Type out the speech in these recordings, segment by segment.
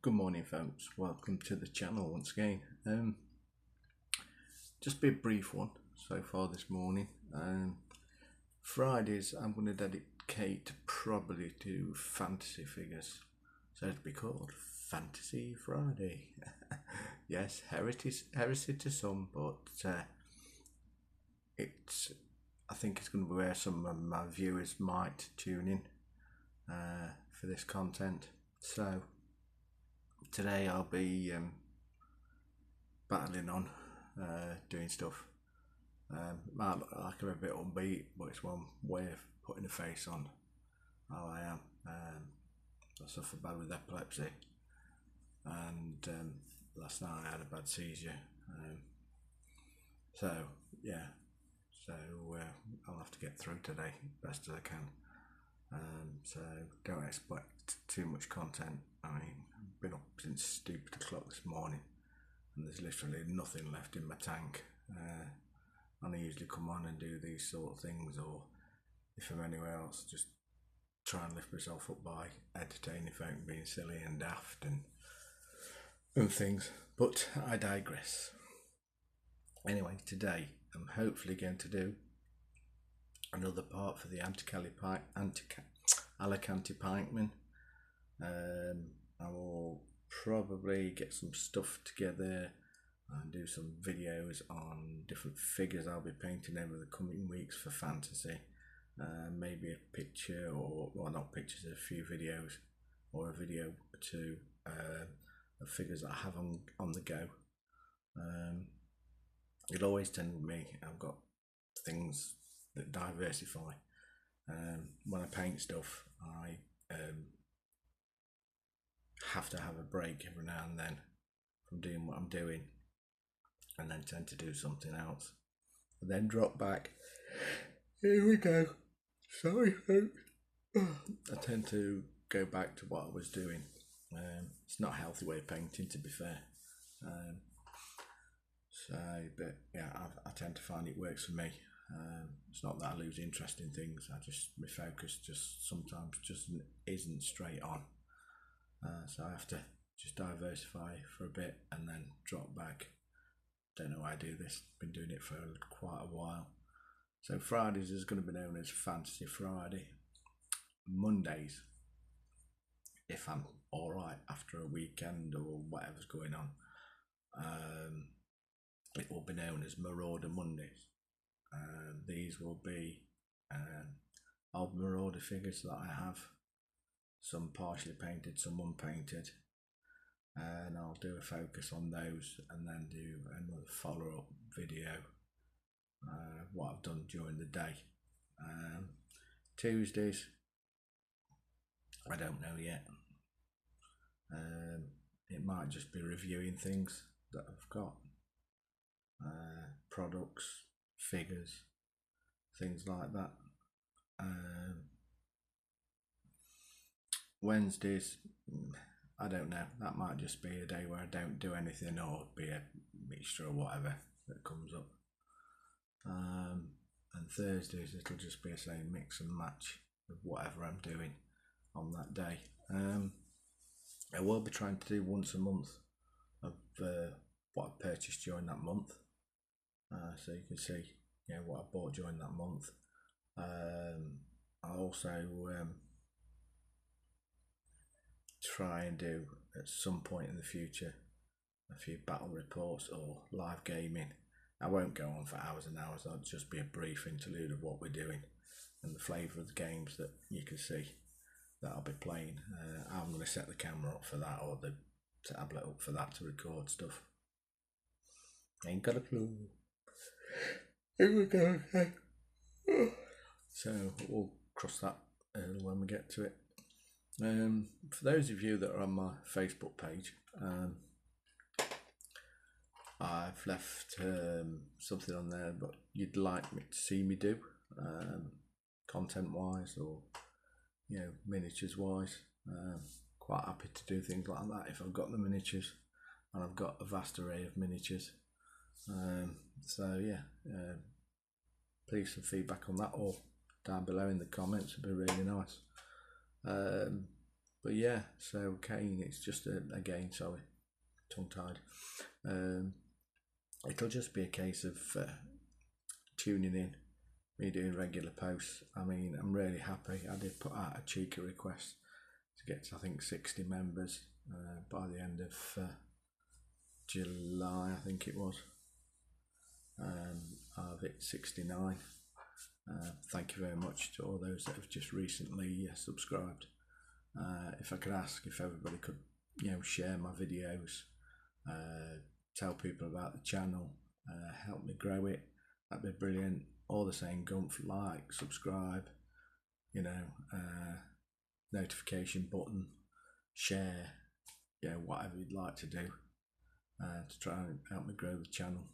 Good morning, folks. Welcome to the channel once again. Just be a brief one so far this morning. Fridays I'm going to dedicate probably to fantasy figures, so it'll be called Fantasy Friday. Yes, heresy to some, but I think it's going to be where some of my viewers might tune in for this content. So today I'll be battling on, doing stuff. Might look like I'm a bit upbeat, but it's one way of putting a face on how I am. I suffer bad with epilepsy, and last night I had a bad seizure. So yeah, I'll have to get through today best as I can. So don't expect too much content. I mean, I've been up since stupid o'clock this morning, and there's literally nothing left in my tank. And I usually come on and do these sort of things, or if I'm anywhere else, just try and lift myself up by entertaining folk being silly and daft and things. But I digress. Anyway, today I'm hopefully going to do another part for the Alicante Pikeman. I will probably get some stuff together and do some videos on different figures I'll be painting over the coming weeks for fantasy. Maybe a picture, or well, not pictures, a few videos, or a video or two of figures that I have on the go. It'll always tend with me, I've got things that diversify. When I paint stuff, I have to have a break every now and then from doing what I'm doing, and then tend to do something else, and then drop back. Here we go. Sorry, folks. I tend to go back to what I was doing. It's not a healthy way of painting, to be fair. But yeah, I tend to find it works for me. It's not that I lose interest in things. My focus just sometimes just isn't straight on. So I have to just diversify for a bit and then drop back. Don't know why I do this. Been doing it for quite a while. So Fridays is going to be known as Fantasy Friday. Mondays, if I'm alright after a weekend or whatever's going on, it will be known as Marauder Mondays. These will be old Marauder figures that I have, some partially painted, some unpainted, and I'll do a focus on those and then do another follow-up video, what I've done during the day. Tuesdays, I don't know yet. It might just be reviewing things that I've got, products, figures, things like that. Wednesdays, I don't know, that might just be a day where I don't do anything, or be a mixture of whatever that comes up. And Thursdays, it'll just be a same mix and match of whatever I'm doing on that day. I will be trying to do once a month of what I purchased during that month, so you can see what I bought during that month. I'll also try and do at some point in the future a few battle reports or live gaming. I won't go on for hours and hours. That'll just be a brief interlude of what we're doing and the flavour of the games that you can see that I'll be playing. I'm going to set the camera up for that, or the tablet up for that, to record stuff. Ain't got a clue. Here we go. Okay. So we'll cross that when we get to it. For those of you that are on my Facebook page, I've left something on there but you'd like me to see me do, content wise, or miniatures wise. Quite happy to do things like that if I've got the miniatures, and I've got a vast array of miniatures. So yeah, please some feedback on that, or down below in the comments would be really nice. But yeah, so Kane, it's just again, sorry, tongue tied. It'll just be a case of tuning in, me doing regular posts. I mean, I'm really happy. I did put out a cheeky request to get to, I think, 60 members by the end of July, I think it was. I've hit 69. Thank you very much to all those that have just recently subscribed. If I could ask if everybody could, share my videos, tell people about the channel, help me grow it, that'd be brilliant. All the same, gumph, like, subscribe, notification button, share, whatever you'd like to do to try and help me grow the channel.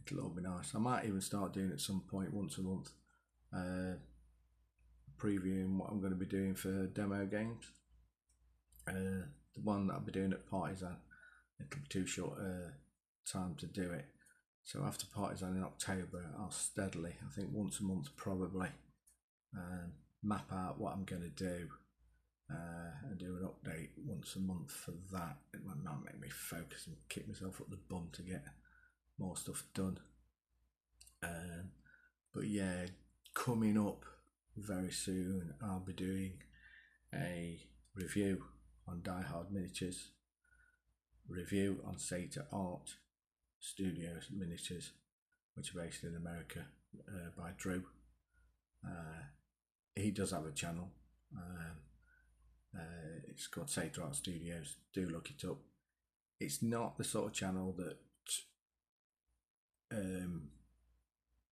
It'll all be nice. I might even start doing at some point once a month, previewing what I'm going to be doing for demo games. The one that I'll be doing at Partisan, it'll be too short time to do it. So after Partisan in October, I'll steadily, I think once a month probably, map out what I'm going to do and do an update once a month for that. It might not make me focus and kick myself up the bum to get more stuff done. But yeah, coming up very soon, I'll be doing a review on Die Hard Miniatures, review on Sata Art Studios Miniatures, which are based in America, by Drew. He does have a channel. It's called Sata Art Studios. Do look it up. It's not the sort of channel that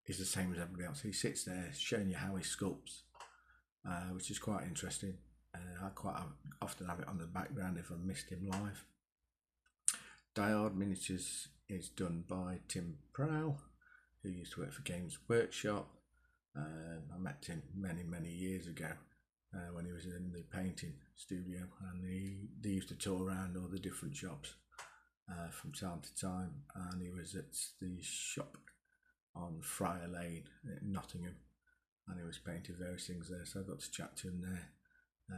is the same as everybody else. He sits there showing you how he sculpts, which is quite interesting. I quite often have it on the background if I missed him live. Die Hard Miniatures is done by Tim Prow, who used to work for Games Workshop. I met him many years ago when he was in the painting studio, and they used to tour around all the different shops from time to time, and he was at the shop on Friar Lane in Nottingham, and he was painting various things there, so I got to chat to him there.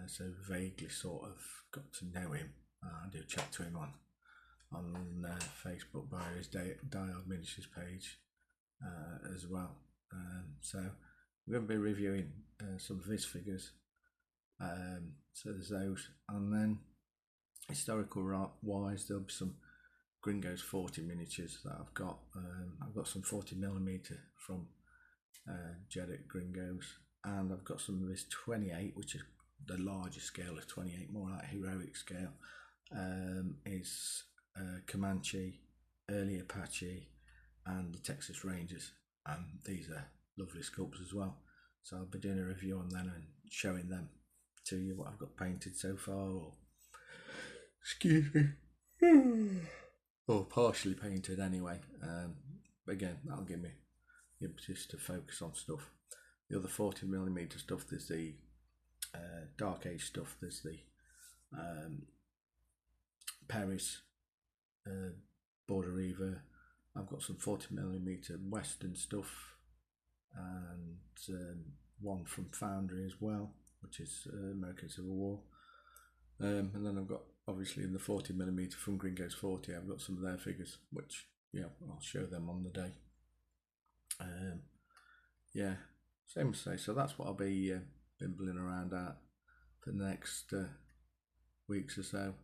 So vaguely sort of got to know him. I do chat to him on Facebook by his Die Hard Miniatures page as well. So we're going to be reviewing some of his figures. So there's those, and then historical wise, there'll be some Gringos 40 miniatures that I've got. I've got some 40mm from Jeddick Gringos, and I've got some of this 28, which is the larger scale of 28, more like heroic scale. Is Comanche, early Apache, and the Texas Rangers, and these are lovely sculpts as well. So I'll be doing a review on them and showing them to you, what I've got painted so far, or excuse me, or partially painted anyway. But again, that'll give me the impetus to focus on stuff. The other 40mm stuff, there's the Dark Age stuff, there's the Paris Border Reaver. I've got some 40mm Western stuff, and one from Foundry as well, which is American Civil War. And then I've got, obviously, in the 40mm from Gringos 40, I've got some of their figures, which, I'll show them on the day. Same as say. So that's what I'll be bimbling around at for the next weeks or so.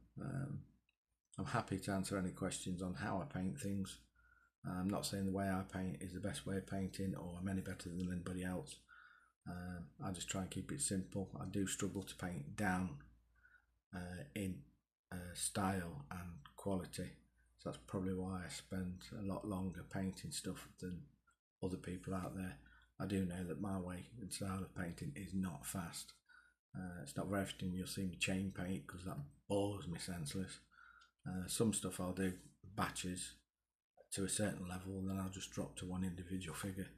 I'm happy to answer any questions on how I paint things. I'm not saying the way I paint is the best way of painting, or I'm any better than anybody else. I just try and keep it simple. I do struggle to paint down in style and quality, so that's probably why I spend a lot longer painting stuff than other people out there. I do know that my way and style of painting is not fast. It's not very often you'll see me chain paint, because that bores me senseless. Some stuff I'll do batches to a certain level, and then I'll just drop to one individual figure.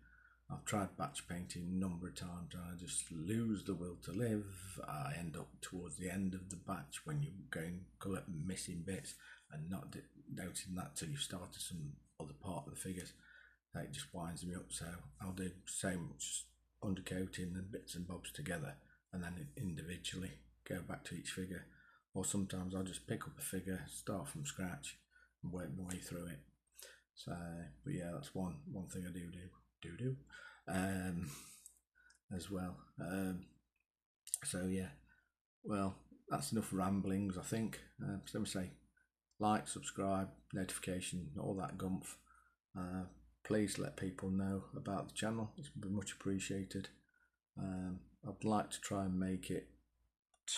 I've tried batch painting a number of times, and I just lose the will to live. I end up towards the end of the batch when you're going colour missing bits and not noticing that till you've started some other part of the figures. It just winds me up. So I'll do so much undercoating and bits and bobs together and then individually go back to each figure. Or sometimes I'll just pick up a figure, start from scratch, and work my way through it. So, but yeah, that's one thing I do as well. So yeah, well, that's enough ramblings, I think. So let me say, like, subscribe, notification, all that gumph. Please let people know about the channel. It's been much appreciated. I'd like to try and make it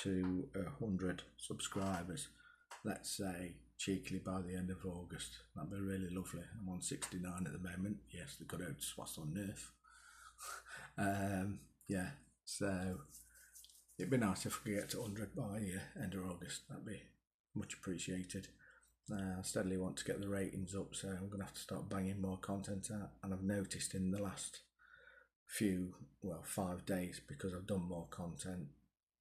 to 100 subscribers, let's say cheekily by the end of August. That'd be really lovely. I'm on 69 at the moment. Yes, they got out swats on Nerf. Yeah, so it'd be nice if we could get to 100 by end of August. That'd be much appreciated. I steadily want to get the ratings up, so I'm going to have to start banging more content out. And I've noticed in the last 5 days, because I've done more content,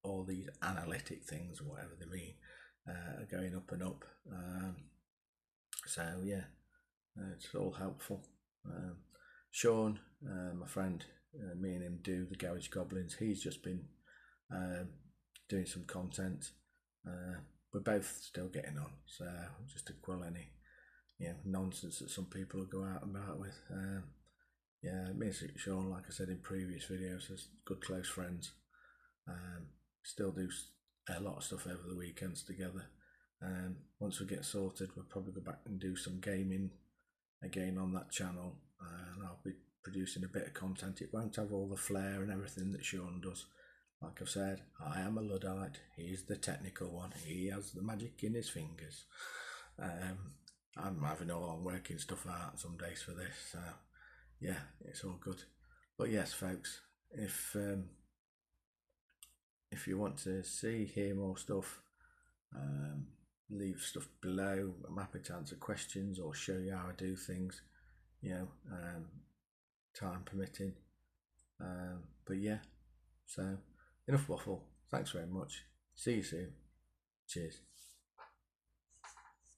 all these analytic things, or whatever they mean, are going up and up. So yeah, it's all helpful. Sean, my friend, me and him do the Garage Goblins. He's just been doing some content. We're both still getting on, so just to quell any nonsense that some people will go out and about with. Yeah, me and Sean, like I said in previous videos, as good close friends. Still do a lot of stuff over the weekends together. Once we get sorted, we'll probably go back and do some gaming again on that channel, and I'll be producing a bit of content. It won't have all the flair and everything that Sean does. Like I've said, I am a Luddite. He's the technical one. He has the magic in his fingers. I'm having all on working stuff out some days for this, so yeah, it's all good. But yes, folks, if you want to hear more stuff, leave stuff below. I'm happy to answer questions or show you how I do things, time permitting. But yeah, so enough waffle. Thanks very much. See you soon. Cheers.